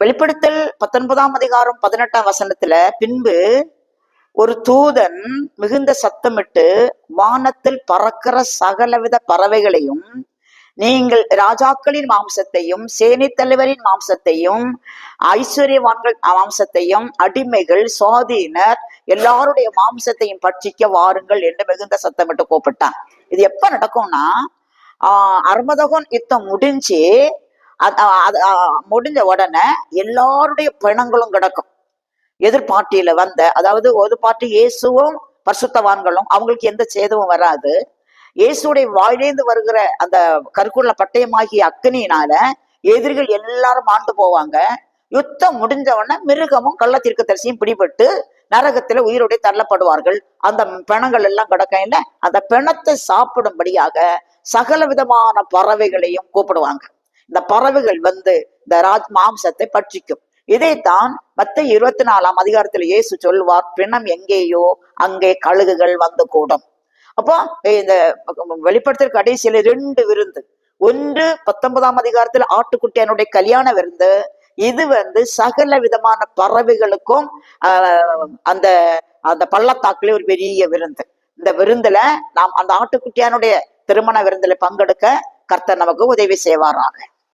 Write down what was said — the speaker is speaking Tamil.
வெளிப்படுத்தல் 19ஆம் அதிகாரம் 18ஆம் வசனத்துல, பின்பு ஒரு தூதன் மிகுந்த சத்தமிட்டு வானத்தில் பறக்கிற சகலவித பறவைகளையும், நீங்கள் ராஜாக்களின் மாம்சத்தையும் சேனைத் தலைவரின் மாம்சத்தையும் ஐஸ்வர்யவான்கள் மாம்சத்தையும் அடிமைகள் சுவாதீனர் எல்லாருடைய மாம்சத்தையும் பட்சிக்க வாருங்கள் என்று மிகுந்த சத்தமிட்டு கூப்பிட்டான். இது எப்ப நடக்கும்னா, அர்மதகோன் யுத்தம் முடிஞ்ச உடனே எல்லாருடைய பிணங்களும் கிடக்கும். எதிர்பார்ட்டியில வந்த, அதாவது ஒரு பார்ட்டி இயேசுவும் பரிசுத்தவான்களும், அவங்களுக்கு எந்த சேதமும் வராது. இயேசுடைய வாயிலேந்து வருகிற அந்த கற்குள்ள பட்டயமாகிய அக்கினியினால எதிரிகள் எல்லாரும் ஆண்டு போவாங்க. யுத்தம் முடிஞ்ச உடனே மிருகமும் கள்ள தீர்க்கதரிசியும் பிடிபட்டு நரகத்துல உயிரோட தள்ளப்படுவார்கள். அந்த பிணங்கள் எல்லாம் கிடக்கையில அந்த பிணத்தை சாப்பிடும்படியாக சகல விதமான பறவைகளையும் கூப்பிடுவாங்க. இந்த பறவைகள் வந்து இந்த மாம்சத்தை பட்சிக்கும். இதைத்தான் மத்தேயு 24ஆம் அதிகாரத்துல இயேசு சொல்வார், பிணம் எங்கேயோ அங்கே கழுகுகள் வந்து கூடும். அப்போ இந்த வெளிப்படுத்தல் கடைசியில 2 விருந்து. ஒன்று 19ஆம் அதிகாரத்துல ஆட்டுக்குட்டியானுடைய கல்யாண விருந்து. இது வந்து சகல விதமான பறவைகளுக்கும் அந்த அந்த பள்ளத்தாக்குல ஒரு பெரிய விருந்து. இந்த விருந்துல நாம் அந்த ஆட்டுக்குட்டியானுடைய திருமண விருந்துல பங்கெடுக்க கர்த்தர் நமக்கு உதவி செய்வாராக.